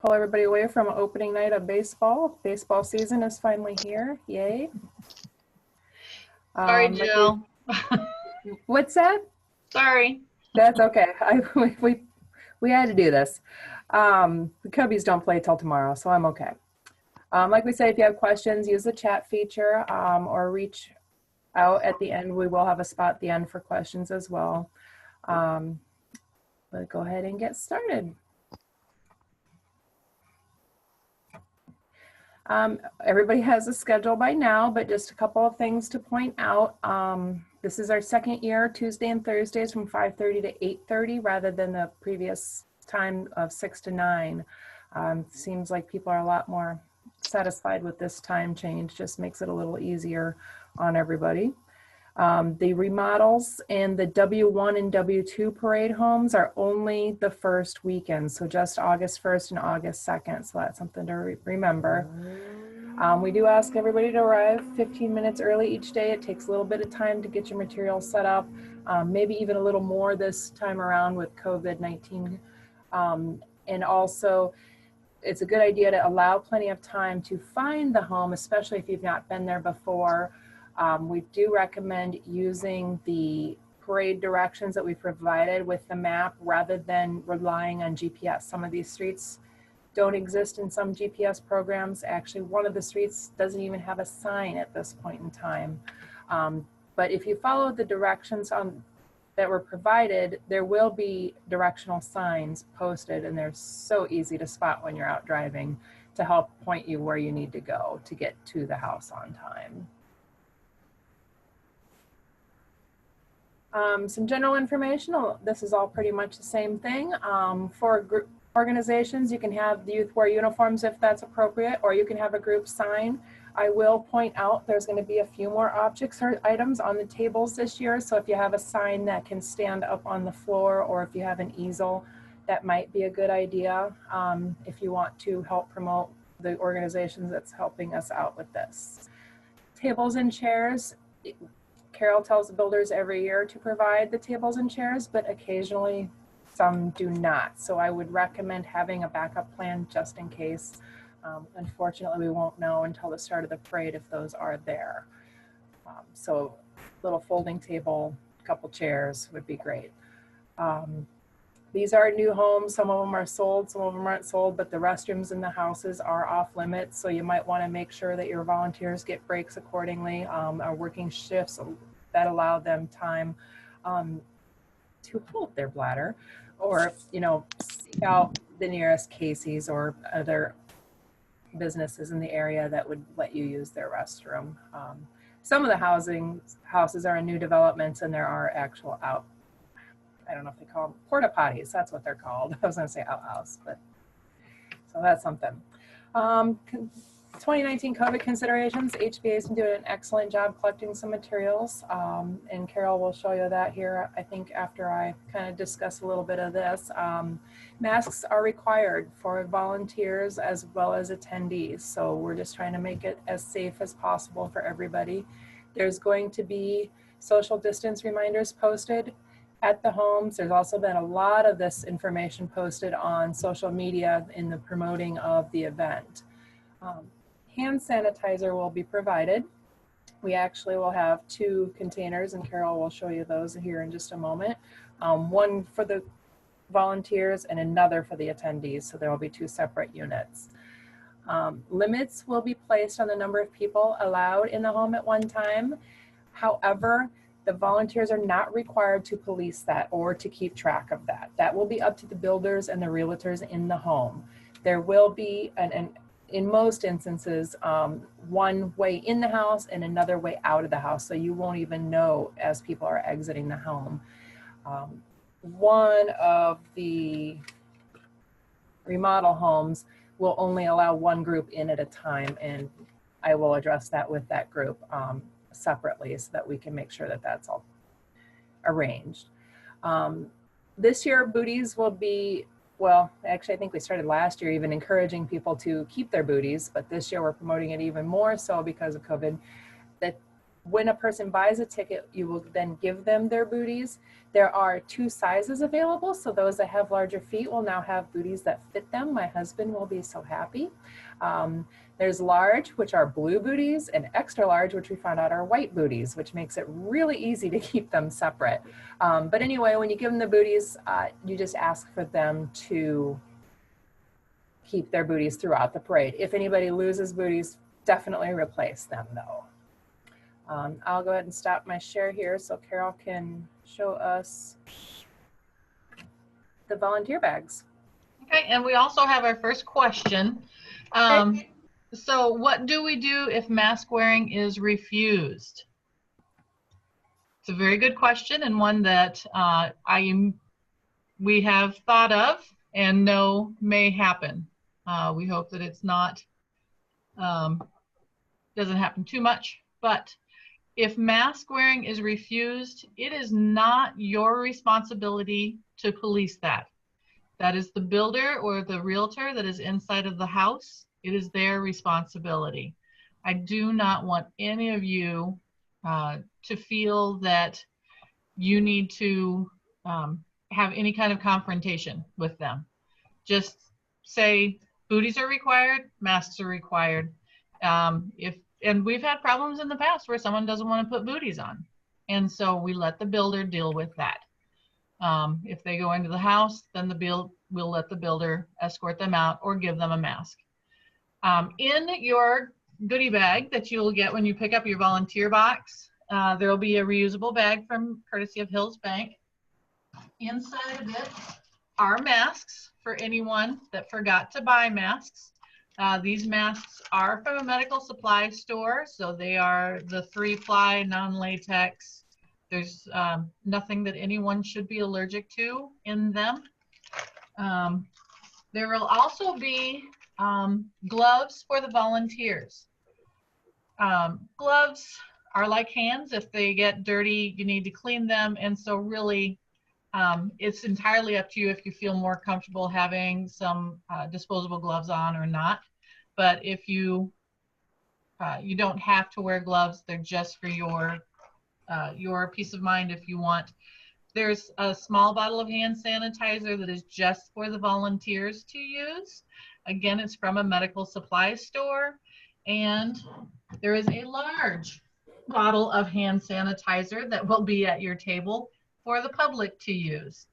pull everybody away from opening night of baseball. Baseball season is finally here. Yay. Sorry, Like Jill. what's that? Sorry. That's okay. We had to do this. The Cubbies don't play till tomorrow, so I'm okay. Like we say, if you have questions, use the chat feature or reach out at the end. We will have a spot at the end for questions as well. But go ahead and get started. Everybody has a schedule by now, but just a couple of things to point out. This is our second year, Tuesday and Thursdays from 5:30 to 8:30 rather than the previous time of 6 to 9. Seems like people are a lot more satisfied with this time change, just makes it a little easier on everybody. The remodels and the W1 and W2 parade homes are only the first weekend, so just August 1st and August 2nd, so that's something to remember. We do ask everybody to arrive 15 minutes early each day. It takes a little bit of time to get your materials set up, maybe even a little more this time around with COVID-19. And also, it's a good idea to allow plenty of time to find the home, especially if you've not been there before. We do recommend using the parade directions that we provided with the map rather than relying on GPS. Some of these streets don't exist in some GPS programs. Actually, one of the streets doesn't even have a sign at this point in time. But if you follow the directions that were provided, there will be directional signs posted, and they're so easy to spot when you're out driving to help point you where you need to go to get to the house on time. Some general information. This is all pretty much the same thing. For group organizations, you can have the youth wear uniforms if that's appropriate, or you can have a group sign. I will point out there's going to be a few more objects or items on the tables this year. So if you have a sign that can stand up on the floor, or if you have an easel, that might be a good idea if you want to help promote the organizations that's helping us out with this. Tables and chairs. Carol tells the builders every year to provide the tables and chairs, but occasionally some do not. So I would recommend having a backup plan just in case. Unfortunately, we won't know until the start of the parade if those are there. So little folding table, couple chairs would be great. These are new homes. Some of them are sold, some of them aren't sold, but the restrooms in the houses are off limits. So you might want to make sure that your volunteers get breaks accordingly, are working shifts that allow them time to hold their bladder, or, seek out the nearest Casey's or other businesses in the area that would let you use their restroom. Some of the houses are in new developments, and there are actual I don't know if they call them porta potties. That's what they're called. I was going to say outhouse, but so that's something. 2019 COVID considerations. HBA has been doing an excellent job collecting some materials, and Carol will show you that here, I think, after I kind of discuss a little bit of this. Masks are required for volunteers as well as attendees, so we're just trying to make it as safe as possible for everybody. There's going to be social distance reminders posted at the homes. There's also been a lot of this information posted on social media in the promoting of the event. Hand sanitizer will be provided. We actually will have 2 containers, and Carol will show you those here in just a moment. One for the volunteers and another for the attendees, so there will be 2 separate units. Limits will be placed on the number of people allowed in the home at one time. However, the volunteers are not required to police that or to keep track of that. That will be up to the builders and the realtors in the home. There will be, in most instances, one way in the house and another way out of the house, so you won't even know as people are exiting the home. One of the remodel homes will only allow one group in at a time, and I will address that with that group separately so that we can make sure that that's all arranged. This year, booties will be, well, actually, I think we started last year even encouraging people to keep their booties, but this year we're promoting it even more so because of COVID, that when a person buys a ticket, you will then give them their booties. There are 2 sizes available, so those that have larger feet will now have booties that fit them. My husband will be so happy. There's large, which are blue booties, and extra large, which we found out are white booties, which makes it really easy to keep them separate. But anyway, when you give them the booties, you just ask for them to keep their booties throughout the parade. If anybody loses booties, definitely replace them though. I'll go ahead and stop my share here so Carol can show us the volunteer bags. Okay, and we also have our first question. So what do we do if mask wearing is refused? It's a very good question, and one that we have thought of and know may happen. We hope that it's not, doesn't happen too much, but if mask wearing is refused, it is not your responsibility to police that. That is the builder or the realtor that is inside of the house. It is their responsibility. I do not want any of you to feel that you need to have any kind of confrontation with them. Just say booties are required, masks are required. And we've had problems in the past where someone doesn't want to put booties on. And so we let the builder deal with that. If they go into the house, then we'll let the builder escort them out or give them a mask. In your goodie bag that you'll get when you pick up your volunteer box, there will be a reusable bag from courtesy of Hills Bank. Inside of it are masks for anyone that forgot to buy masks. These masks are from a medical supply store, so they are the 3-ply, non-latex. There's nothing that anyone should be allergic to in them. There will also be gloves for the volunteers. Gloves are like hands. If they get dirty, you need to clean them, and so really it's entirely up to you if you feel more comfortable having some disposable gloves on or not. But if you don't have to wear gloves, they're just for your peace of mind if you want. There's a small bottle of hand sanitizer that is just for the volunteers to use. Again, it's from a medical supply store. And there is a large bottle of hand sanitizer that will be at your table for the public to use.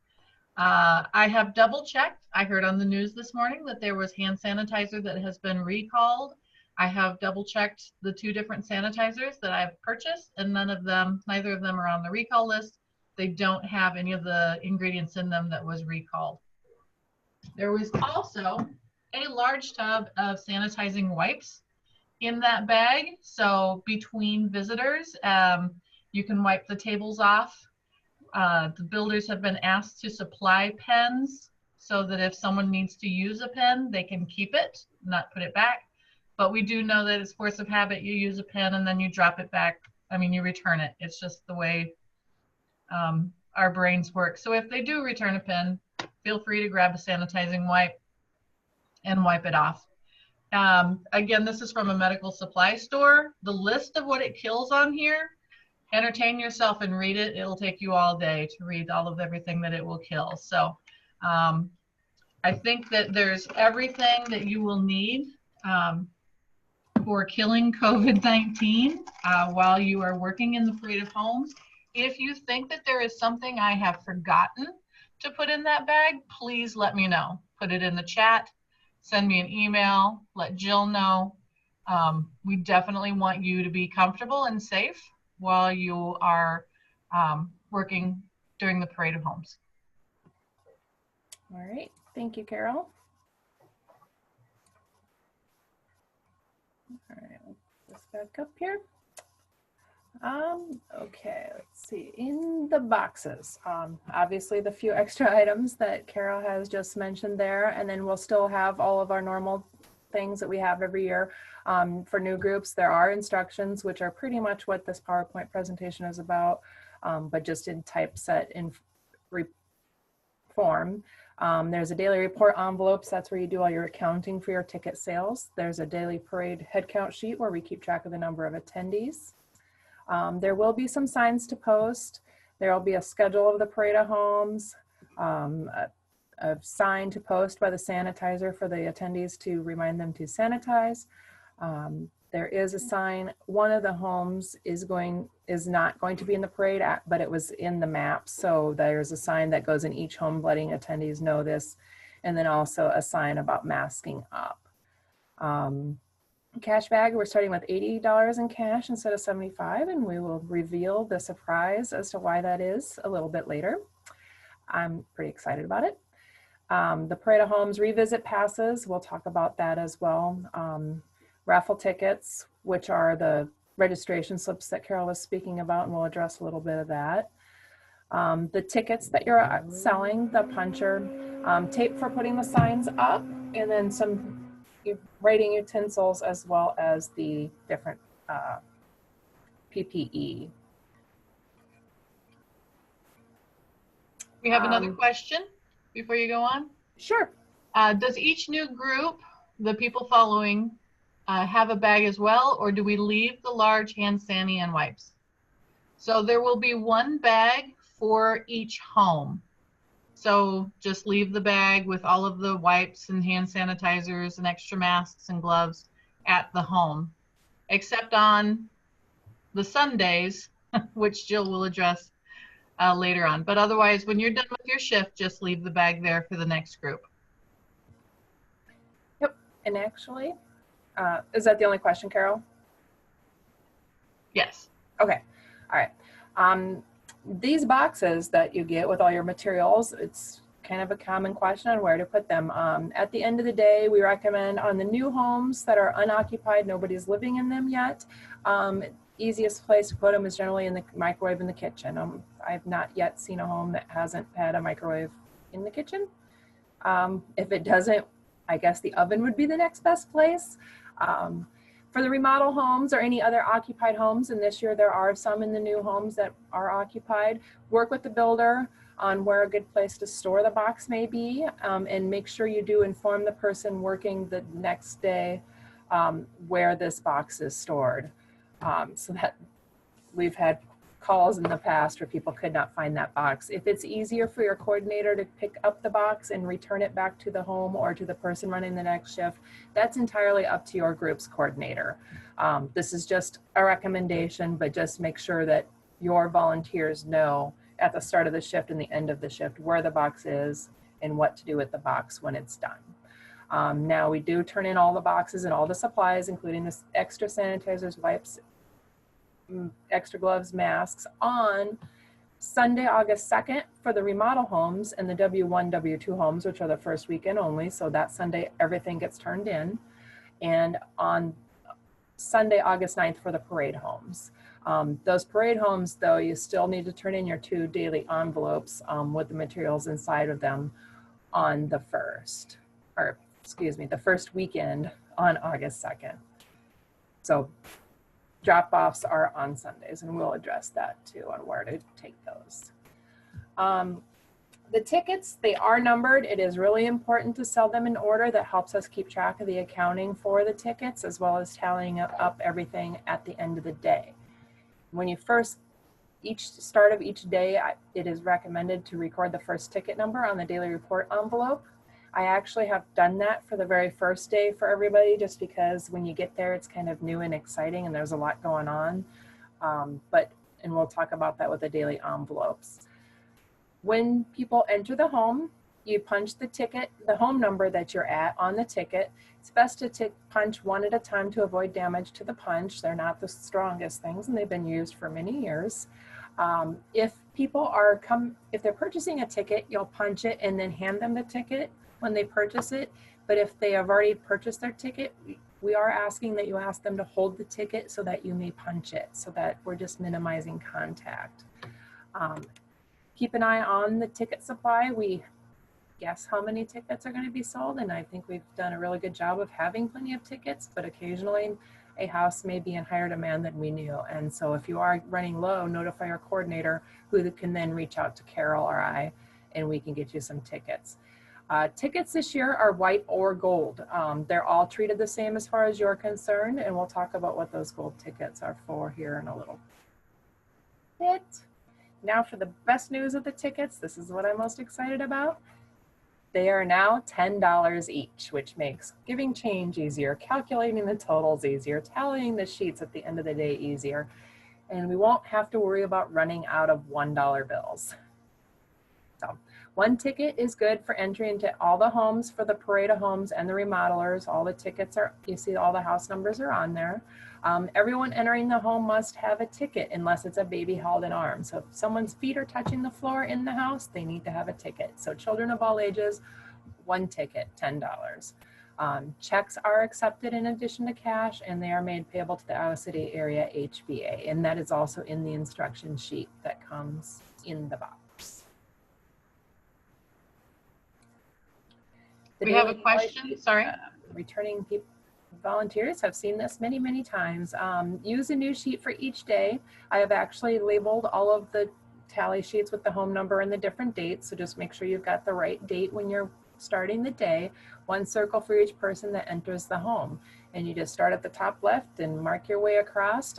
I have double checked. I heard on the news this morning that there was hand sanitizer that has been recalled. I have double checked the 2 different sanitizers that I've purchased, and neither of them are on the recall list. They don't have any of the ingredients in them that was recalled. There was also a large tub of sanitizing wipes in that bag. So between visitors, you can wipe the tables off. The builders have been asked to supply pens so that if someone needs to use a pen, they can keep it, not put it back. But we do know that it's force of habit. You use a pen and then you drop it back. I mean, you return it. It's just the way our brains work. So if they do return a pen, feel free to grab a sanitizing wipe and wipe it off. Again, this is from a medical supply store. The list of what it kills on here, entertain yourself and read it. It'll take you all day to read all of everything that it will kill. So I think that there's everything that you will need for killing COVID-19 while you are working in the Parade of Homes. If you think that there is something I have forgotten to put in that bag, please let me know. Put it in the chat, send me an email, let Jill know. We definitely want you to be comfortable and safe while you are working during the Parade of Homes. All right, thank you, Carol. All right, let's put this back up here. Okay, let's see, in the boxes, obviously the few extra items that Carol has just mentioned there, and then we'll still have all of our normal things that we have every year. For new groups, there are instructions, which are pretty much what this PowerPoint presentation is about, but just in typeset in form. There's a daily report envelopes. That's where you do all your accounting for your ticket sales. There's a daily parade head count sheet where we keep track of the number of attendees. There will be some signs to post. There will be a schedule of the parade of homes, a sign to post by the sanitizer for the attendees to remind them to sanitize. There is a sign. One of the homes is not going to be in the parade, but it was in the map. So there's a sign that goes in each home letting attendees know this. And then also a sign about masking up. Cash bag, we're starting with $80 in cash instead of $75, and we will reveal the surprise as to why that is a little bit later. I'm pretty excited about it. The Parade of Homes revisit passes, we'll talk about that as well. Raffle tickets, which are the registration slips that Carol was speaking about, and we'll address a little bit of that. The tickets that you're selling, the puncher, tape for putting the signs up, and then some writing utensils, as well as the different PPE. We have another question before you go on. Sure. Does each new group, the people following, have a bag as well, or do we leave the large hand sani and wipes? So there will be one bag for each home. So just leave the bag with all of the wipes and hand sanitizers and extra masks and gloves at the home, except on the Sundays, which Jill will address later on. But otherwise, when you're done with your shift, just leave the bag there for the next group. Yep. And actually, is that the only question, Carol? Yes. Okay. All right. These boxes that you get with all your materials, it's kind of a common question on where to put them. At the end of the day, we recommend on the new homes that are unoccupied, nobody's living in them yet. Easiest place to put them is generally in the microwave in the kitchen. I've not yet seen a home that hasn't had a microwave in the kitchen. If it doesn't, I guess the oven would be the next best place. For the remodel homes or any other occupied homes, and this year there are some in the new homes that are occupied, work with the builder on where a good place to store the box may be, and make sure you do inform the person working the next day where this box is stored. So that we've had calls in the past where people could not find that box. If it's easier for your coordinator to pick up the box and return it back to the home or to the person running the next shift, that's entirely up to your group's coordinator. This is just a recommendation, but just make sure that your volunteers know at the start of the shift and the end of the shift where the box is and what to do with the box when it's done. Now we do turn in all the boxes and all the supplies, including the extra sanitizers, wipes, extra gloves, masks, on Sunday, August 2nd for the remodel homes and the W1, W2 homes, which are the first weekend only. So that Sunday, everything gets turned in. And on Sunday, August 9th for the parade homes. Those parade homes, though, you still need to turn in your 2 daily envelopes with the materials inside of them on the first, or excuse me, the first weekend on August 2nd. So drop-offs are on Sundays, and we'll address that too on where to take those. The tickets, they are numbered. It is really important to sell them in order. That helps us keep track of the accounting for the tickets, as well as tallying up everything at the end of the day. When you first, each start of each day, it is recommended to record the first ticket number on the daily report envelope. I actually have done that for the very first day for everybody, just because when you get there, it's kind of new and exciting and there's a lot going on. And we'll talk about that with the daily envelopes. When people enter the home, you punch the ticket, the home number that you're at on the ticket. It's best to punch one at a time to avoid damage to the punch. They're not the strongest things and they've been used for many years. If people are if they're purchasing a ticket, you'll punch it and then hand them the ticket when they purchase it. But if they have already purchased their ticket, we are asking that you ask them to hold the ticket so that you may punch it, so that we're just minimizing contact. Keep an eye on the ticket supply. We guess how many tickets are going to be sold, and I think we've done a really good job of having plenty of tickets, but occasionally a house may be in higher demand than we knew. And so if you are running low, notify your coordinator, who can then reach out to Carol or I, and we can get you some tickets. Tickets this year are white or gold. They're all treated the same as far as you're concerned, and we'll talk about what those gold tickets are for here in a little it. Now for the best news of the tickets. This is what I'm most excited about. They are now $10 each, which makes giving change easier, calculating the totals easier, tallying the sheets at the end of the day easier, and we won't have to worry about running out of $1 bills. So one ticket is good for entry into all the homes for the parade of homes and the remodelers. All the tickets are, you see all the house numbers are on there. Everyone entering the home must have a ticket unless it's a baby held in arms. So if someone's feet are touching the floor in the house, they need to have a ticket. So children of all ages, one ticket, $10. Checks are accepted in addition to cash, and they are made payable to the Iowa City Area HBA. And that is also in the instruction sheet that comes in the box. We have a question, sorry. Returning people, volunteers have seen this many, many times. Use a new sheet for each day. I have actually labeled all of the tally sheets with the home number and the different dates. So just make sure you've got the right date when you're starting the day. One circle for each person that enters the home. And you just start at the top left and mark your way across.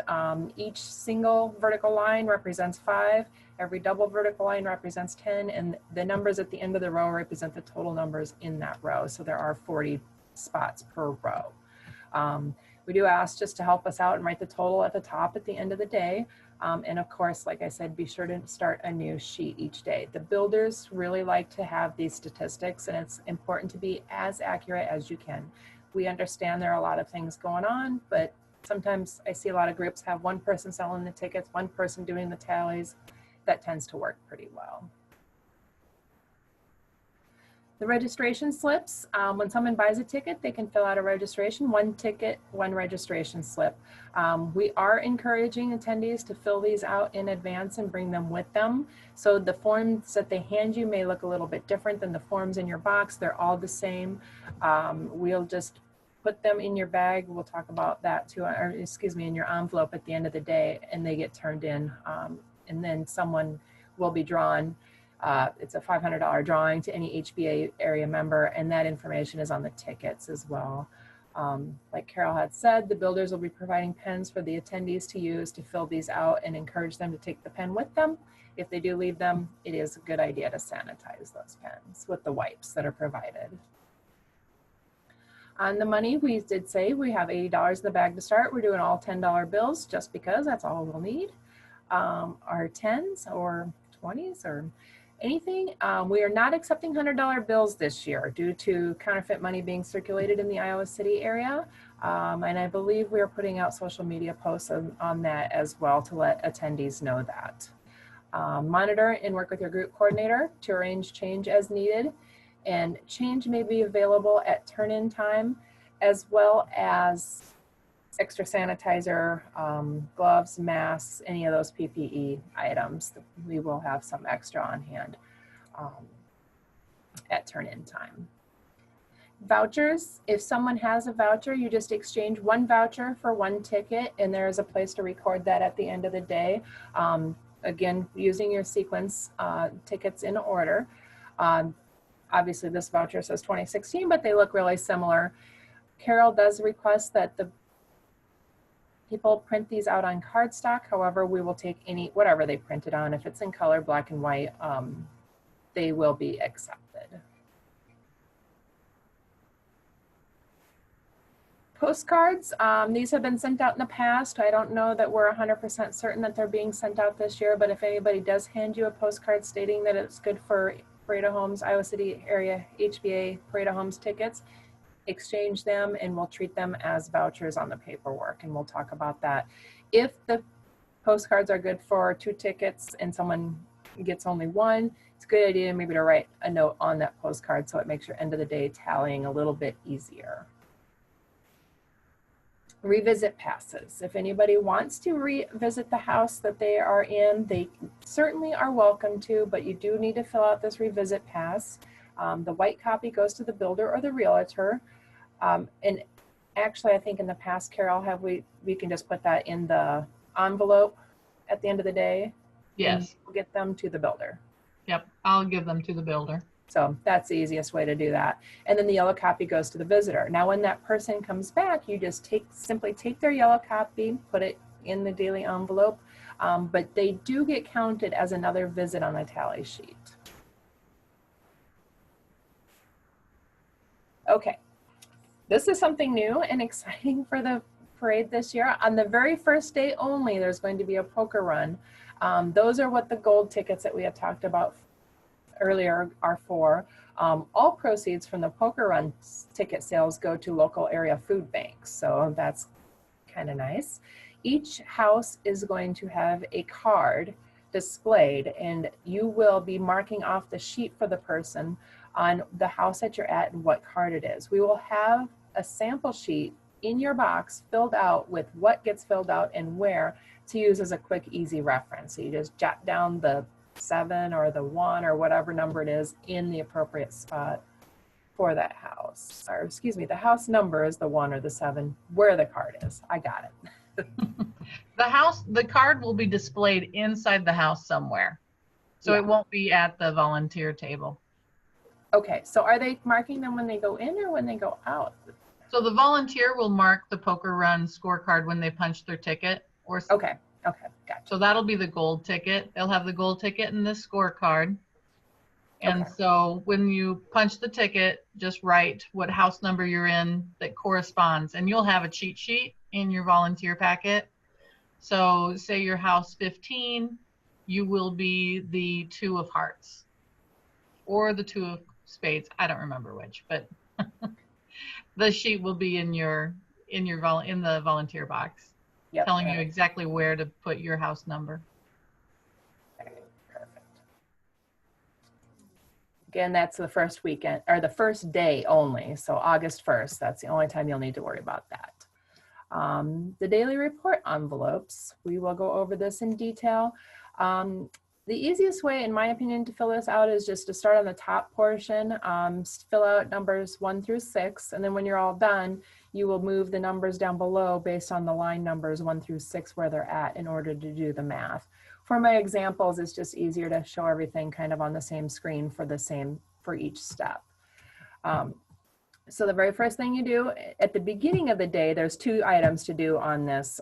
Each single vertical line represents 5. Every double vertical line represents 10. And the numbers at the end of the row represent the total numbers in that row. So there are 40 spots per row. We do ask just to help us out and write the total at the top at the end of the day. And of course, like I said, be sure to start a new sheet each day. The builders really like to have these statistics, and it's important to be as accurate as you can. We understand there are a lot of things going on, but sometimes I see a lot of groups have one person selling the tickets, one person doing the tallies. That tends to work pretty well. The registration slips, when someone buys a ticket, they can fill out a registration, one ticket, one registration slip. We are encouraging attendees to fill these out in advance and bring them with them. So the forms that they hand you may look a little bit different than the forms in your box. They're all the same. We'll just put them in your bag. We'll talk about that too, or excuse me, in your envelope at the end of the day, and they get turned in. And then someone will be drawn. It's a $500 drawing to any HBA area member, and that information is on the tickets as well. Like Carol had said, the builders will be providing pens for the attendees to use to fill these out and encourage them to take the pen with them. If they do leave them, it is a good idea to sanitize those pens with the wipes that are provided. On the money, we did say we have $80 in the bag to start. We're doing all $10 bills just because that's all we'll need. Our 10s or 20s or anything. We are not accepting $100 bills this year due to counterfeit money being circulated in the Iowa City area. And I believe we are putting out social media posts on that as well to let attendees know that. Monitor and work with your group coordinator to arrange change as needed. And change may be available at turn-in time, as well as extra sanitizer, gloves, masks, any of those PPE items. We will have some extra on hand at turn-in time. Vouchers, if someone has a voucher, you just exchange one voucher for one ticket, and there is a place to record that at the end of the day. Again, using your sequence tickets in order. Obviously this voucher says 2016, but they look really similar. Carol does request that the people print these out on cardstock. However, we will take whatever they printed on. If it's in color, black and white, they will be accepted. Postcards, these have been sent out in the past. I don't know that we're 100% certain that they're being sent out this year, but if anybody does hand you a postcard stating that it's good for Parade of Homes, Iowa City Area HBA Parade of Homes tickets, exchange them and we'll treat them as vouchers on the paperwork, and we'll talk about that. If the postcards are good for 2 tickets and someone gets only 1, it's a good idea maybe to write a note on that postcard so it makes your end of the day tallying a little bit easier. Revisit passes. If anybody wants to revisit the house that they are in, they certainly are welcome to, but you do need to fill out this revisit pass. The white copy goes to the builder or the realtor. And actually, I think in the past, Carol, we can just put that in the envelope at the end of the day? Yes. We'll get them to the builder. Yep, I'll give them to the builder. So that's the easiest way to do that. And then the yellow copy goes to the visitor. Now, when that person comes back, you just simply take their yellow copy, put it in the daily envelope. but they do get counted as another visit on the tally sheet. Okay, this is something new and exciting for the parade this year. On the very first day only, there's going to be a poker run. Those are what the gold tickets that we had talked about earlier are for. All proceeds from the poker run ticket sales go to local area food banks, so that's kind of nice. Each house is going to have a card displayed, and you will be marking off the sheet for the person on the house that you're at and what card it is. We will have a sample sheet in your box filled out with what gets filled out and where to use as a quick, easy reference. So you just jot down the 7 or the 1 or whatever number it is in the appropriate spot for that house. Or excuse me, the house number is the 1 or the 7, where the card is. I got it. The card will be displayed inside the house somewhere. So Yeah. It won't be at the volunteer table. Okay, so are they marking them when they go in or when they go out? So the volunteer will mark the poker run scorecard when they punch their ticket. Okay, gotcha. So that'll be the gold ticket. They'll have the gold ticket and the scorecard. And Okay. so when you punch the ticket, just write what house number you're in that corresponds. And you'll have a cheat sheet in your volunteer packet. So say you're house 15, you will be the 2 of hearts or the 2 of spades. I don't remember which, but the sheet will be in the volunteer box, Yep. telling you exactly where to put your house number. Okay, perfect. Again, that's the first weekend or the first day only. So August 1st, that's the only time you'll need to worry about that. The daily report envelopes, we will go over this in detail. The easiest way, in my opinion, to fill this out is just to start on the top portion, fill out numbers 1 through 6, and then when you're all done, you will move the numbers down below based on the line numbers 1 through 6 where they're at in order to do the math. For my examples, it's just easier to show everything kind of on the same screen for each step. So the very first thing you do at the beginning of the day, there's 2 items to do on this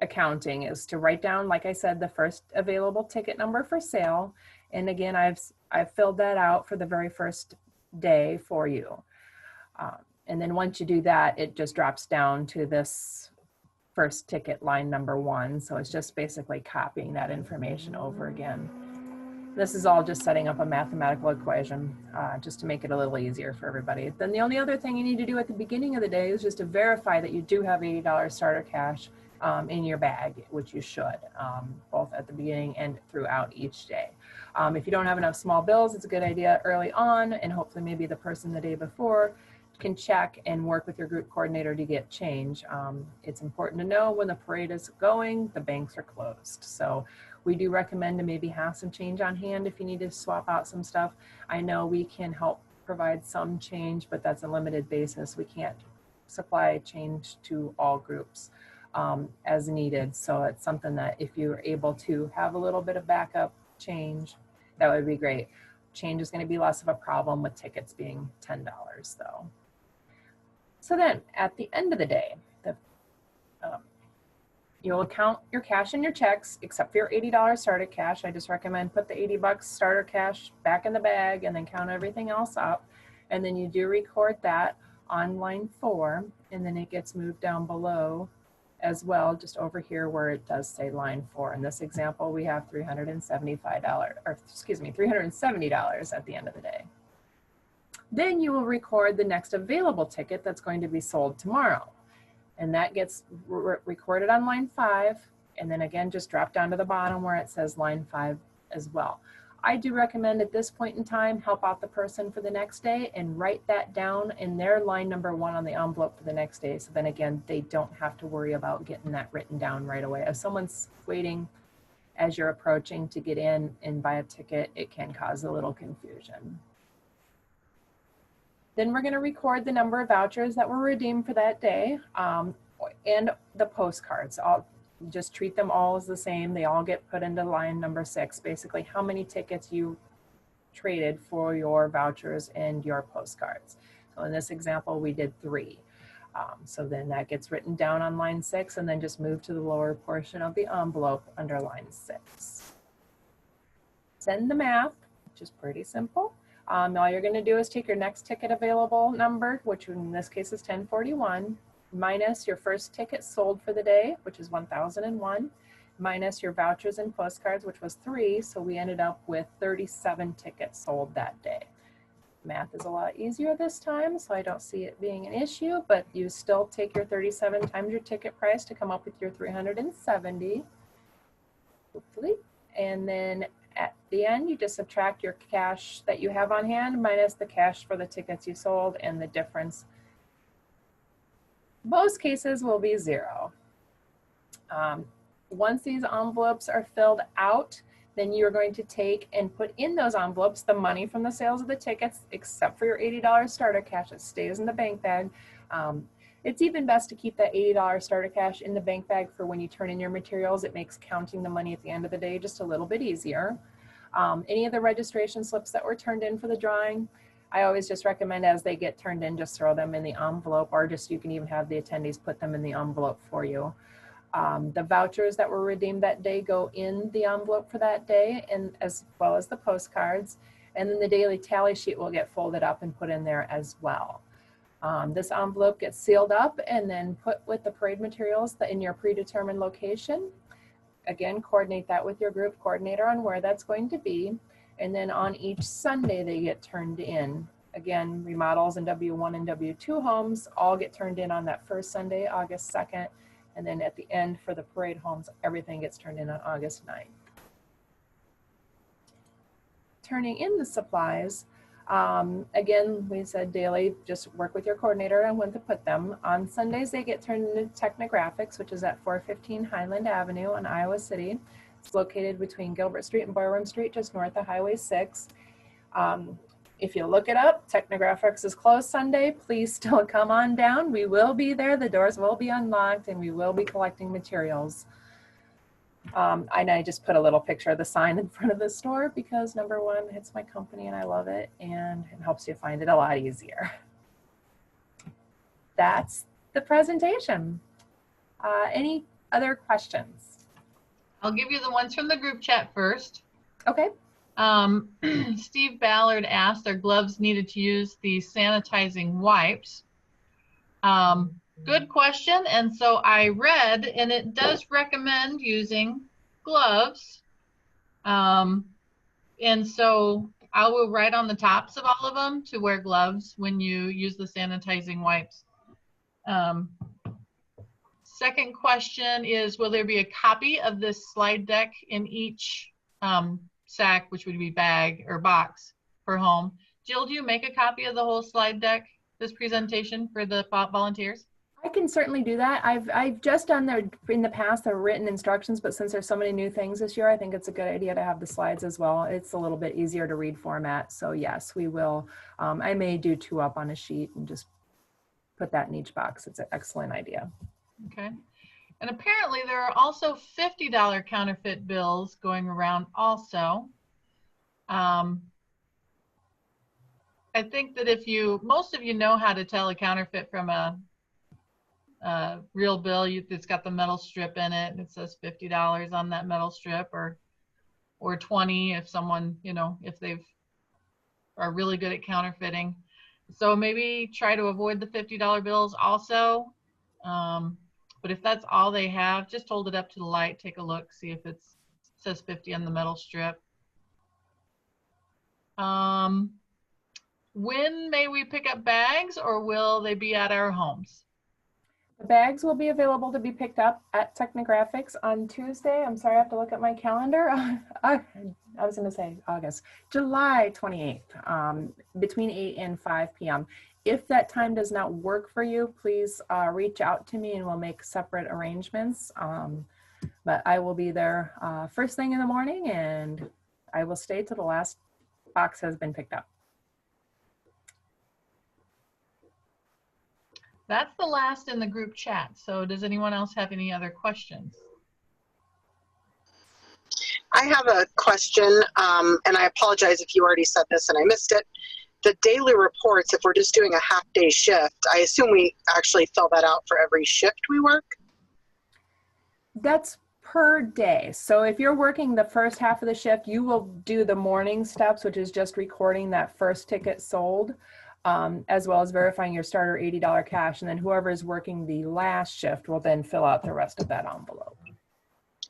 accounting is to write down, like I said, the first available ticket number for sale. And again, I've filled that out for the very first day for you. And then once you do that, it just drops down to this first ticket line number 1. So it's just basically copying that information over again. This is all just setting up a mathematical equation just to make it a little easier for everybody. Then the only other thing you need to do at the beginning of the day is just to verify that you do have $80 starter cash in your bag, which you should, both at the beginning and throughout each day. If you don't have enough small bills, it's a good idea early on, and hopefully maybe the person the day before can check and work with your group coordinator to get change. It's important to know when the parade is going, the banks are closed. So we do recommend to maybe have some change on hand if you need to swap out some stuff. I know we can help provide some change, but that's a limited basis. We can't supply change to all groups as needed. So it's something that if you're able to have a little bit of backup change, that would be great. Change is going to be less of a problem with tickets being $10 though. So then at the end of the day, you'll count your cash and your checks, except for your $80 starter cash. I just recommend put the $80 starter cash back in the bag and then count everything else up. And then you do record that on line 4, and then it gets moved down below as well, just over here where it does say line 4. In this example, we have $370 at the end of the day. Then you will record the next available ticket that's going to be sold tomorrow. And that gets recorded on line 5. And then again, just drop down to the bottom where it says line 5 as well. I do recommend at this point in time, help out the person for the next day and write that down in their line number 1 on the envelope for the next day. So then again, they don't have to worry about getting that written down right away. If someone's waiting as you're approaching to get in and buy a ticket, it can cause a little confusion. Then we're going to record the number of vouchers that were redeemed for that day and the postcards. I'll just treat them all as the same. They all get put into line number 6, basically how many tickets you traded for your vouchers and your postcards. So in this example, we did 3. So then that gets written down on line 6 and then just move to the lower portion of the envelope under line 6. Send the math, which is pretty simple. All you're going to do is take your next ticket available number, which in this case is 1041, minus your first ticket sold for the day, which is 1001, minus your vouchers and postcards, which was 3. So we ended up with 37 tickets sold that day. Math is a lot easier this time, so I don't see it being an issue, but you still take your 37 times your ticket price to come up with your 370, hopefully. And then at the end, you just subtract your cash that you have on hand minus the cash for the tickets you sold, and the difference, most cases, will be 0. Once these envelopes are filled out, then you're going to take and put in those envelopes the money from the sales of the tickets, except for your $80 starter cash that stays in the bank bag. It's even best to keep that $80 starter cash in the bank bag for when you turn in your materials. It makes counting the money at the end of the day just a little bit easier. Any of the registration slips that were turned in for the drawing, I always just recommend as they get turned in, just throw them in the envelope, or just you can even have the attendees put them in the envelope for you. The vouchers that were redeemed that day go in the envelope for that day, and as well as the postcards. And then the daily tally sheet will get folded up and put in there as well. This envelope gets sealed up and then put with the parade materials in your predetermined location. Again, coordinate that with your group coordinator on where that's going to be. And then on each Sunday, they get turned in. Again, remodels and W1 and W2 homes all get turned in on that first Sunday, August 2nd. And then at the end for the parade homes, everything gets turned in on August 9th. Turning in the supplies, again, we said daily, just work with your coordinator on when to put them. On Sundays, they get turned into Technographics, which is at 415 Highland Avenue in Iowa City. It's located between Gilbert Street and Boyer Street, just north of Highway 6. If you look it up, Technographics is closed Sunday. Please still come on down. We will be there. The doors will be unlocked, and we will be collecting materials. And I just put a little picture of the sign in front of the store because, number one, it's my company and I love it, and it helps you find it a lot easier. That's the presentation. Any other questions? I'll give you the ones from the group chat first. Okay. Steve Ballard asked, are gloves needed to use the sanitizing wipes? Good question. And so I read, and it does recommend using gloves. And so I will write on the tops of all of them to wear gloves when you use the sanitizing wipes. Second question is, will there be a copy of this slide deck in each sack, which would be bag or box per home? Jill, do you make a copy of the whole slide deck, this presentation for the volunteers? I can certainly do that. I've just done there in the past the written instructions, but since there's so many new things this year, I think it's a good idea to have the slides as well. It's a little bit easier to read format. So yes, we will. I may do 2 up on a sheet and just put that in each box. It's an excellent idea. Okay. And apparently there are also $50 counterfeit bills going around also. I think that if most of you know how to tell a counterfeit from a real bill, it's got the metal strip in it and it says $50 on that metal strip, or 20 if someone, if they are really good at counterfeiting. So maybe try to avoid the $50 bills also. But if that's all they have, just hold it up to the light, take a look, see if it says 50 on the metal strip. When may we pick up bags, or will they be at our homes? The bags will be available to be picked up at Technographics on Tuesday. I'm sorry, I have to look at my calendar. I was going to say August, July 28th, between 8 and 5 p.m. If that time does not work for you, please reach out to me and we'll make separate arrangements. But I will be there first thing in the morning, and I will stay till the last box has been picked up. That's the last in the group chat. So does anyone else have any other questions? I have a question, and I apologize if you already said this and I missed it. the daily reports, if we're just doing a half-day shift, I assume we actually fill that out for every shift we work? That's per day. So if you're working the first half of the shift, you will do the morning steps, which is just recording that first ticket sold, as well as verifying your starter $80 cash. And then whoever is working the last shift will then fill out the rest of that envelope.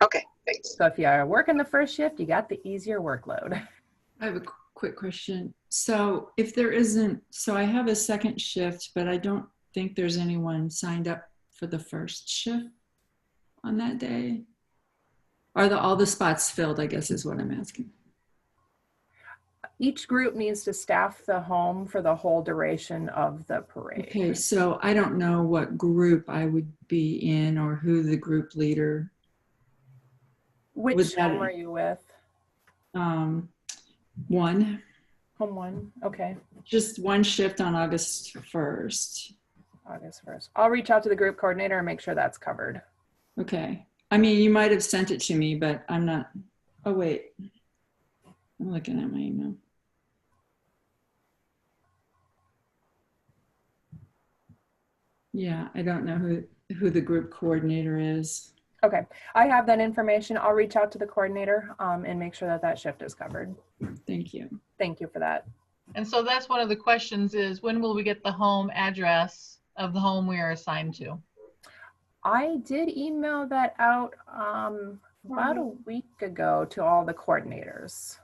Okay, thanks. So if you are working the first shift, you got the easier workload. I have a quick question. So if there isn't, so I have a second shift, but I don't think there's anyone signed up for the first shift on that day. Are all the spots filled, I guess is what I'm asking. Each group needs to staff the home for the whole duration of the parade. Okay, so I don't know what group I would be in or who the group leader. Which home are you with? One. Home one, okay. Just one shift on August 1st. August 1st. I'll reach out to the group coordinator and make sure that's covered. Okay. I mean, you might have sent it to me, but I'm not. Oh, wait. I'm looking at my email. Yeah, I don't know who the group coordinator is. Okay, I have that information. I'll reach out to the coordinator and make sure that that shift is covered. Thank you. Thank you for that. And so that's one of the questions is, when will we get the home address of the home we are assigned to? I did email that out about a week ago to all the coordinators.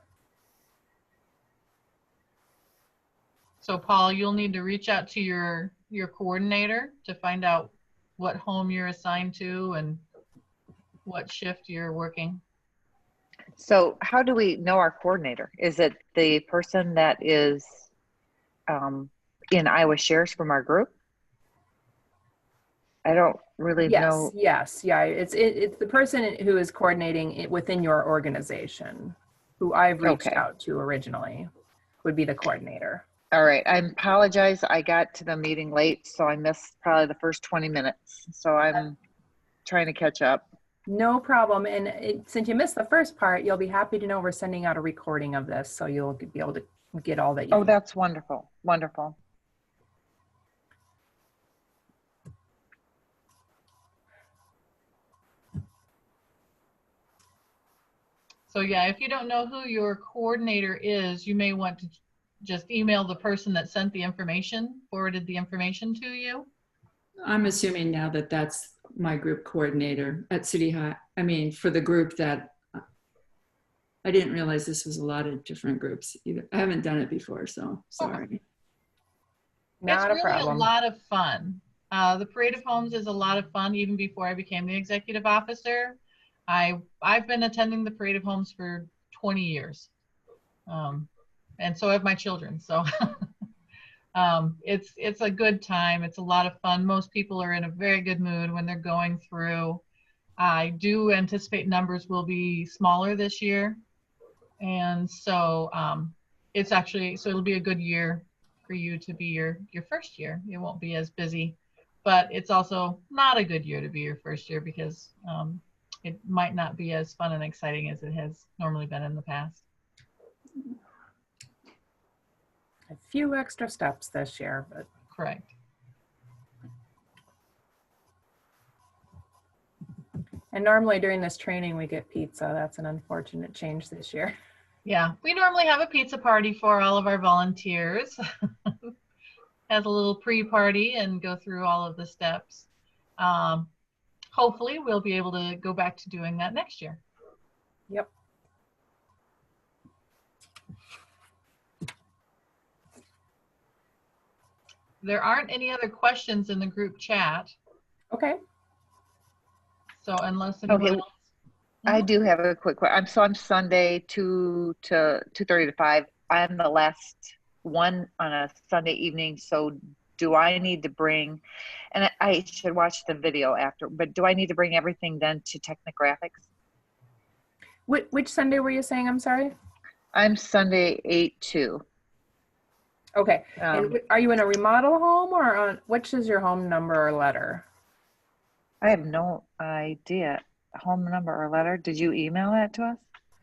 So Paul, you'll need to reach out to your coordinator to find out what home you're assigned to and what shift you're working. So how do we know our coordinator? Is it the person that is in Iowa Shares from our group? I don't really know. Yes, yeah. It's the person who is coordinating it within your organization, who I've reached out to originally, would be the coordinator. All right. I apologize. I got to the meeting late, so I missed probably the first 20 minutes. So I'm trying to catch up. No problem. And since you missed the first part, you'll be happy to know we're sending out a recording of this, so you'll be able to get all that you need. That's wonderful. Wonderful. So yeah, if you don't know who your coordinator is, you may want to just email the person that sent the information, forwarded the information to you. I'm assuming now that that's my group coordinator at City High. I mean, for the group that I didn't realize this was a lot of different groups either. I haven't done it before, so sorry. Not It's a really problem. a lot of fun. The Parade of Homes is a lot of fun even before I became the executive officer. I've been attending the Parade of Homes for 20 years. And so have my children. So it's a good time. It's a lot of fun. Most people are in a very good mood when they're going through. I do anticipate numbers will be smaller this year. And so it'll be a good year for you to be your first year. It won't be as busy, but it's also not a good year to be your first year because it might not be as fun and exciting as it has normally been in the past. A few extra steps this year, but Correct. and normally during this training we get pizza. That's an unfortunate change this year. Yeah, we normally have a pizza party for all of our volunteers. Has a little pre-party and go through all of the steps. Hopefully we'll be able to go back to doing that next year. Yep. There aren't any other questions in the group chat. Okay. So unless anyone else. I do have a quick question. So I'm Sunday 2 to 2:30 to 5. I'm the last one on a Sunday evening. So do I need to bring, and I should watch the video after, but do I need to bring everything then to Technographics? Which Sunday were you saying? I'm sorry. I'm Sunday 8-2. Okay. And are you in a remodel home or on, which is your home number or letter? I have no idea. Home number or letter. Did you email that to us?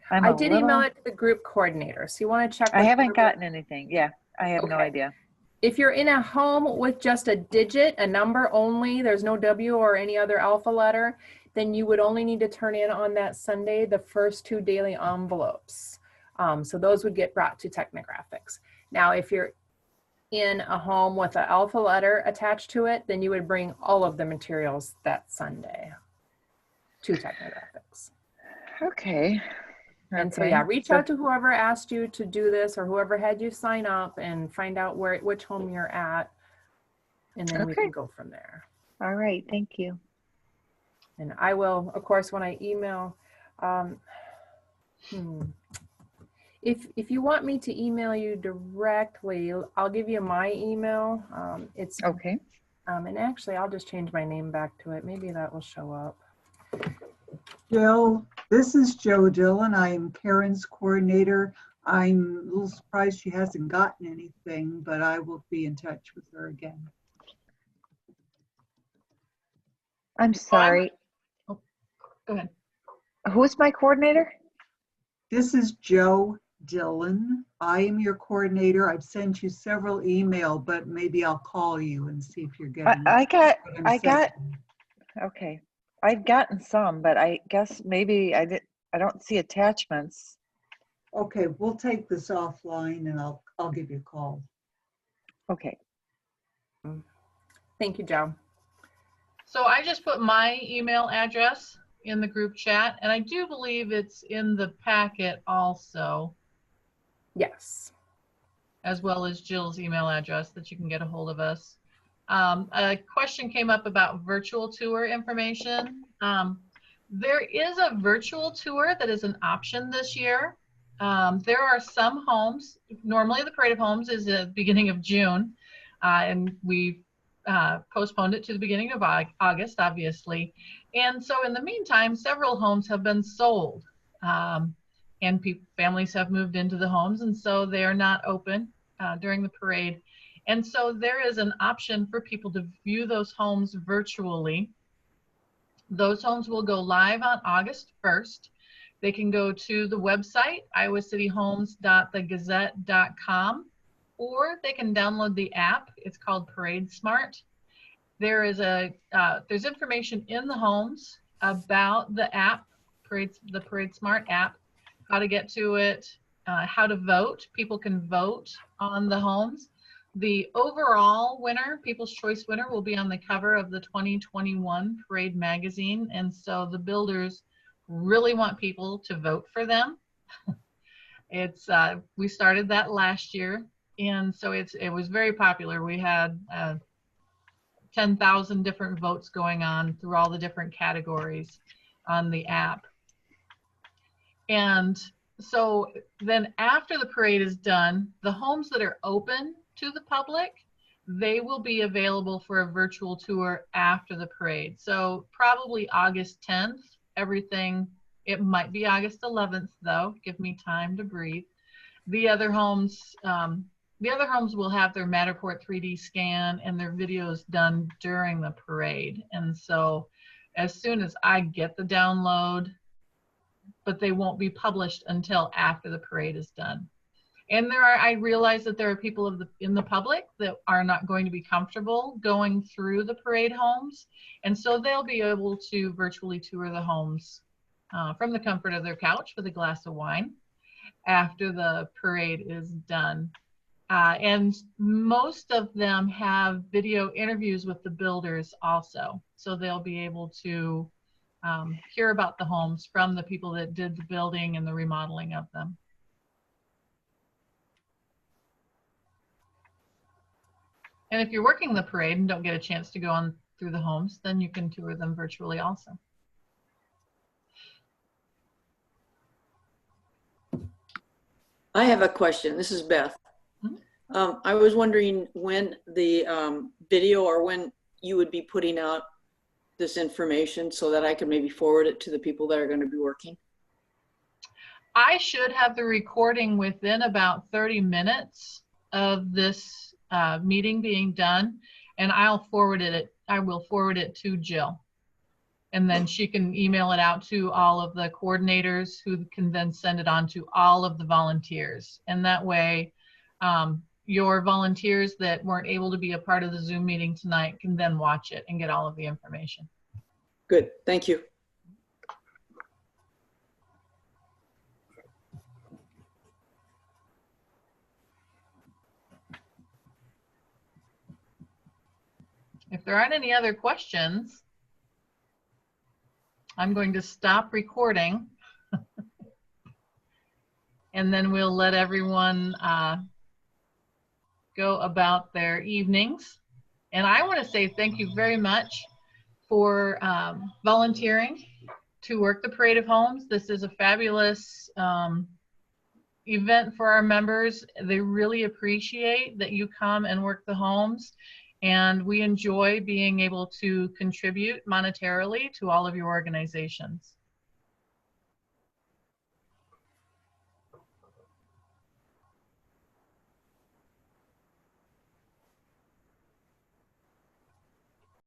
I did email it to the group coordinator. So you want to check. I haven't gotten anything. Yeah. I have no Okay. idea. If you're in a home with just a digit, a number only, there's no W or any other alpha letter, then you would only need to turn in on that Sunday the first 2 daily envelopes. So those would get brought to Technographics. Now, if you're in a home with an alpha letter attached to it, then you would bring all of the materials that Sunday to Technographics. Okay. And so, Okay. yeah, reach So- out to whoever asked you to do this or whoever had you sign up and find out which home you're at. And then we Okay. can go from there. All right. Thank you. And I will, of course, when I email, if you want me to email you directly, I'll give you my email. It's Okay. and actually, I'll just change my name back to it. Maybe that will show up. Jill, this is Joe Dillon. I am Karen's coordinator. I'm a little surprised she hasn't gotten anything, but I will be in touch with her again. I'm sorry. Go ahead. Who's my coordinator? This is Joe Dillon. I am your coordinator. I've sent you several email, but maybe I'll call you and see if you're getting. I got, what I'm I got, saying. okay. I've gotten some, but I guess maybe I don't see attachments. Okay, we'll take this offline and I'll give you a call. Okay. Thank you, Joe. So I just put my email address in the group chat, and I do believe it's in the packet also, Yes. as well as Jill's email address that you can get a hold of us. A question came up about virtual tour information. There is a virtual tour that is an option this year. There are some homes, normally the Parade of Homes is the beginning of June, and we've postponed it to the beginning of August, obviously. And so in the meantime, several homes have been sold, and families have moved into the homes, and so they are not open during the parade. And so there is an option for people to view those homes virtually. Those homes will go live on August 1st. They can go to the website, iowicityhomes.thegazette.com, or they can download the app. It's called Parade Smart. There is there's information in the homes about the app, the Parade Smart app, how to get to it, how to vote. People can vote on the homes. The overall winner, People's Choice winner, will be on the cover of the 2021 Parade magazine. And so the builders really want people to vote for them. We started that last year, and so it was very popular. We had 10,000 different votes going on through all the different categories on the app. And so then after the parade is done, the homes that are open to the public, they will be available for a virtual tour after the parade. So probably August 10th, it might be August 11th though, give me time to breathe. The other homes will have their Matterport 3D scan and their videos done during the parade. And so as soon as I get the download, but they won't be published until after the parade is done. And I realize that there are people in the public that are not going to be comfortable going through the parade homes. And so they'll be able to virtually tour the homes from the comfort of their couch with a glass of wine after the parade is done. And most of them have video interviews with the builders also. So they'll be able to hear about the homes from the people that did the building and the remodeling of them. And if you're working the parade and don't get a chance to go on through the homes, then you can tour them virtually also. I have a question. This is Beth. I was wondering when the video or when you would be putting out this information so that I could maybe forward it to the people that are going to be working. I should have the recording within about 30 minutes of this meeting being done, and I will forward it to Jill. And then she can email it out to all of the coordinators who can then send it on to all of the volunteers. And that way, your volunteers that weren't able to be a part of the Zoom meeting tonight can then watch it and get all of the information. Good, thank you. If there aren't any other questions, I'm going to stop recording. And then we'll let everyone go about their evenings. And I want to say thank you very much for volunteering to work the Parade of Homes. This is a fabulous event for our members. They really appreciate that you come and work the homes. And we enjoy being able to contribute monetarily to all of your organizations.